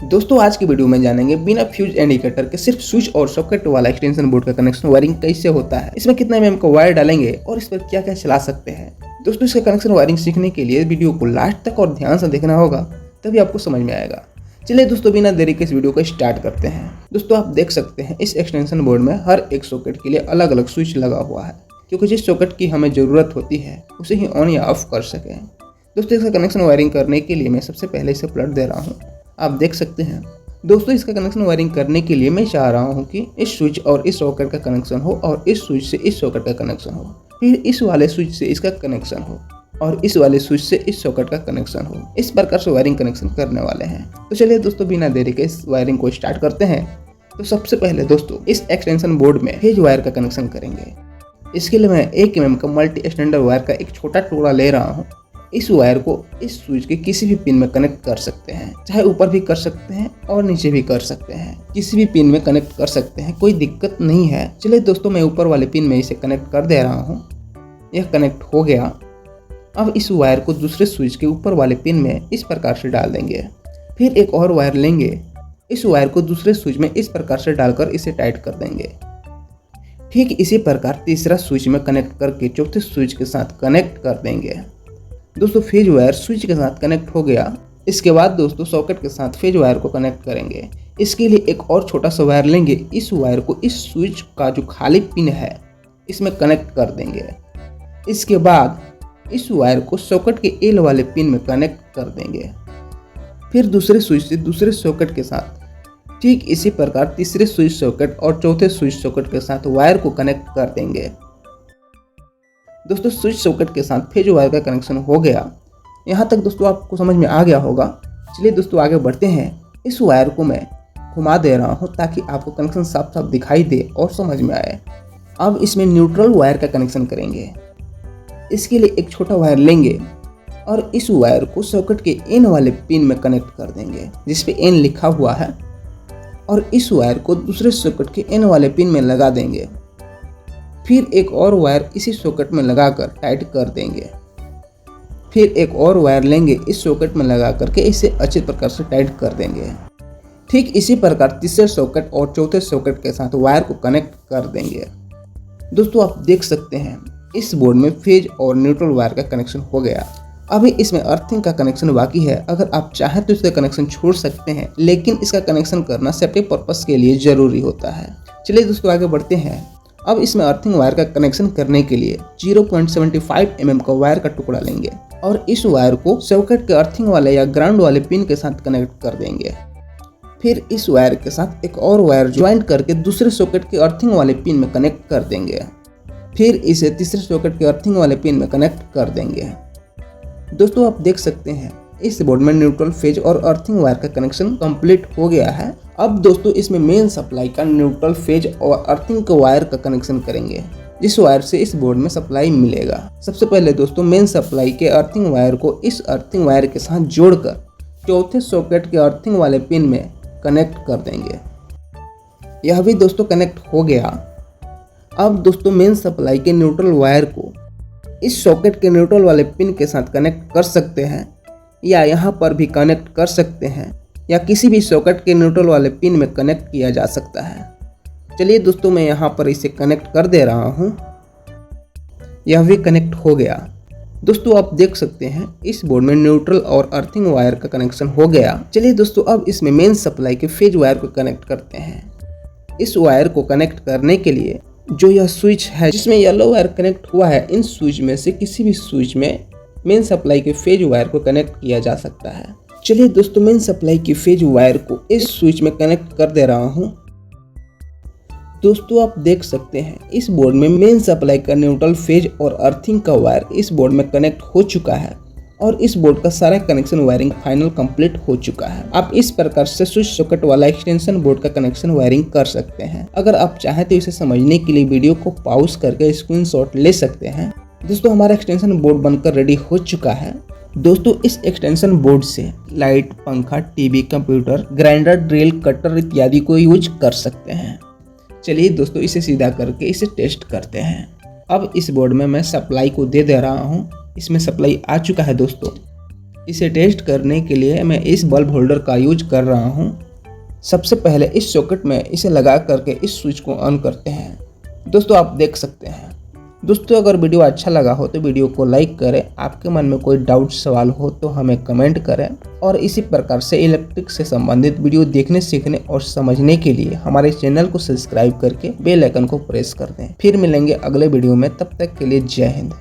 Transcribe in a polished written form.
दोस्तों आज की वीडियो में जानेंगे बिना फ्यूज इंडिकेटर के सिर्फ स्विच और सॉकेट वाला एक्सटेंशन बोर्ड का कनेक्शन वायरिंग कैसे होता है, इसमें कितना mm का वायर डालेंगे और इस पर क्या क्या चला सकते हैं। दोस्तों इसका कनेक्शन वायरिंग सीखने के लिए वीडियो को लास्ट तक और ध्यान से देखना होगा, तभी आपको समझ में आएगा। चलिए दोस्तों बिना देरी के इस वीडियो को स्टार्ट करते हैं। दोस्तों आप देख सकते हैं इस एक्सटेंशन बोर्ड में हर एक सॉकेट के लिए अलग अलग स्विच लगा हुआ है, क्योंकि जिस सॉकेट की हमें ज़रूरत होती है उसे ही ऑन या ऑफ कर सकें। दोस्तों इसका कनेक्शन वायरिंग करने के लिए मैं सबसे पहले इसे प्लग दे रहा हूँ, आप देख सकते हैं। दोस्तों इसका कनेक्शन वायरिंग करने के लिए मैं चाह रहा हूँ कि इस स्विच और इस सॉकेट का कनेक्शन हो और इस स्विच से इस सॉकेट का कनेक्शन हो, फिर इस वाले स्विच से इसका कनेक्शन हो और इस वाले स्विच से इस सॉकेट का कनेक्शन हो। इस प्रकार से वायरिंग कनेक्शन करने वाले हैं। तो चलिए दोस्तों बिना देरी के इस वायरिंग को स्टार्ट करते हैं। तो सबसे पहले दोस्तों इस एक्सटेंशन बोर्ड में फेज वायर का कनेक्शन करेंगे। इसके लिए मैं 1 mm का मल्टी स्टैंडर्ड वायर का एक छोटा टुकड़ा ले रहा हूँ। इस वायर को इस स्विच के किसी भी पिन में कनेक्ट कर सकते हैं, चाहे ऊपर भी कर सकते हैं और नीचे भी कर सकते हैं, किसी भी पिन में कनेक्ट कर सकते हैं, कोई दिक्कत नहीं है। चलिए दोस्तों मैं ऊपर वाले पिन में इसे कनेक्ट कर दे रहा हूँ। यह कनेक्ट हो गया। अब इस वायर को दूसरे स्विच के ऊपर वाले पिन में इस प्रकार से डाल देंगे। फिर एक और वायर लेंगे, इस वायर को दूसरे स्विच में इस प्रकार से डालकर इसे टाइट कर देंगे। ठीक इसी प्रकार तीसरा स्विच में कनेक्ट करके चौथे स्विच के साथ कनेक्ट कर देंगे। दोस्तों फेज वायर स्विच के साथ कनेक्ट हो गया। इसके बाद दोस्तों सॉकेट के साथ फेज वायर को कनेक्ट करेंगे। इसके लिए एक और छोटा सा वायर लेंगे, इस वायर को इस स्विच का जो खाली पिन है इसमें कनेक्ट कर देंगे। इसके बाद इस वायर को सॉकेट के एल वाले पिन में कनेक्ट कर देंगे। फिर दूसरे स्विच से दूसरे सॉकेट के साथ ठीक इसी प्रकार तीसरे स्विच सॉकेट और चौथे स्विच सॉकेट के साथ वायर को कनेक्ट कर देंगे। दोस्तों स्विच सॉकेट के साथ फेज वायर का कनेक्शन हो गया। यहाँ तक दोस्तों आपको समझ में आ गया होगा। चलिए दोस्तों आगे बढ़ते हैं। इस वायर को मैं घुमा दे रहा हूँ ताकि आपको कनेक्शन साफ साफ दिखाई दे और समझ में आए। अब इसमें न्यूट्रल वायर का कनेक्शन करेंगे। इसके लिए एक छोटा वायर लेंगे और इस वायर को सॉकेट के एन वाले पिन में कनेक्ट कर देंगे, जिसपे एन लिखा हुआ है, और इस वायर को दूसरे सॉकेट के एन वाले पिन में लगा देंगे। फिर एक और वायर इसी सॉकेट में लगाकर टाइट कर देंगे। फिर एक और वायर लेंगे, इस सॉकेट में लगा करके इसे अच्छे प्रकार से टाइट कर देंगे। ठीक इसी प्रकार तीसरे सॉकेट और चौथे सॉकेट के साथ वायर को कनेक्ट कर देंगे। दोस्तों आप देख सकते हैं इस बोर्ड में फेज और न्यूट्रल वायर का कनेक्शन हो गया। अभी इसमें अर्थिंग का कनेक्शन बाकी है। अगर आप चाहें तो इसका कनेक्शन छोड़ सकते हैं, लेकिन इसका कनेक्शन करना सेफ्टी पर्पस के लिए जरूरी होता है। चलिए दोस्तों आगे बढ़ते हैं। अब इसमें अर्थिंग वायर का कनेक्शन करने के लिए 0.75 mm का वायर का टुकड़ा लेंगे और इस वायर को सॉकेट के अर्थिंग वाले या ग्राउंड वाले पिन के साथ कनेक्ट कर देंगे। फिर इस वायर के साथ एक और वायर ज्वाइंट करके दूसरे सॉकेट के अर्थिंग वाले पिन में कनेक्ट कर देंगे। फिर इसे तीसरे सॉकेट के अर्थिंग वाले पिन में कनेक्ट कर देंगे। दोस्तों आप देख सकते हैं इस बोर्ड में न्यूट्रल फेज और अर्थिंग वायर का कनेक्शन कंप्लीट हो गया है। अब दोस्तों इसमें मेन सप्लाई का न्यूट्रल फेज और अर्थिंग के वायर का कनेक्शन करेंगे, जिस वायर से इस बोर्ड में सप्लाई मिलेगा। सबसे पहले दोस्तों मेन सप्लाई के अर्थिंग वायर को इस अर्थिंग वायर के साथ जोड़कर चौथे सॉकेट के अर्थिंग वाले पिन में कनेक्ट कर देंगे। यह भी दोस्तों कनेक्ट हो गया। अब दोस्तों मेन सप्लाई के न्यूट्रल वायर को इस सॉकेट के न्यूट्रल वाले पिन के साथ कनेक्ट कर सकते हैं, या यहाँ पर भी कनेक्ट कर सकते हैं, या किसी भी सॉकेट के न्यूट्रल वाले पिन में कनेक्ट किया जा सकता है। चलिए दोस्तों मैं यहाँ पर इसे कनेक्ट कर दे रहा हूँ। यह भी कनेक्ट हो गया। दोस्तों आप देख सकते हैं इस बोर्ड में न्यूट्रल और अर्थिंग वायर का कनेक्शन हो गया। चलिए दोस्तों अब इसमें मेन सप्लाई के फेज वायर को कनेक्ट करते हैं। इस वायर को कनेक्ट करने के लिए जो यह स्विच है जिसमें येलो वायर कनेक्ट हुआ है, इन स्विच में से किसी भी स्विच में मेन सप्लाई के फेज वायर को कनेक्ट किया जा सकता है। चलिए दोस्तों मेन सप्लाई की फेज वायर को इस स्विच में कनेक्ट कर दे रहा हूँ। दोस्तों आप देख सकते हैं इस बोर्ड में मेन सप्लाई का न्यूट्रल फेज और अर्थिंग का वायर इस बोर्ड में कनेक्ट हो चुका है और इस बोर्ड का सारा कनेक्शन वायरिंग फाइनल कंप्लीट हो चुका है। आप इस प्रकार से स्विच सॉकेट वाला एक्सटेंशन बोर्ड का कनेक्शन वायरिंग कर सकते हैं। अगर आप चाहें तो इसे समझने के लिए वीडियो को पॉज करके स्क्रीनशॉट ले सकते हैं। दोस्तों हमारा एक्सटेंशन बोर्ड बनकर रेडी हो चुका है। दोस्तों इस एक्सटेंशन बोर्ड से लाइट, पंखा, TV, computer, grinder, drill, cutter इत्यादि को यूज कर सकते हैं। चलिए दोस्तों इसे सीधा करके इसे टेस्ट करते हैं। अब इस बोर्ड में मैं सप्लाई को दे रहा हूँ। इसमें सप्लाई आ चुका है दोस्तों। इसे टेस्ट करने के लिए मैं इस बल्ब होल्डर का यूज कर रहा हूँ। सबसे पहले इस सॉकेट में इसे लगा करके इस स्विच को ऑन करते हैं। दोस्तों आप देख सकते हैं। दोस्तों अगर वीडियो अच्छा लगा हो तो वीडियो को लाइक करें, आपके मन में कोई डाउट सवाल हो तो हमें कमेंट करें, और इसी प्रकार से इलेक्ट्रिक से संबंधित वीडियो देखने, सीखने और समझने के लिए हमारे चैनल को सब्सक्राइब करके बेल आइकन को प्रेस कर दें। फिर मिलेंगे अगले वीडियो में, तब तक के लिए जय हिंद।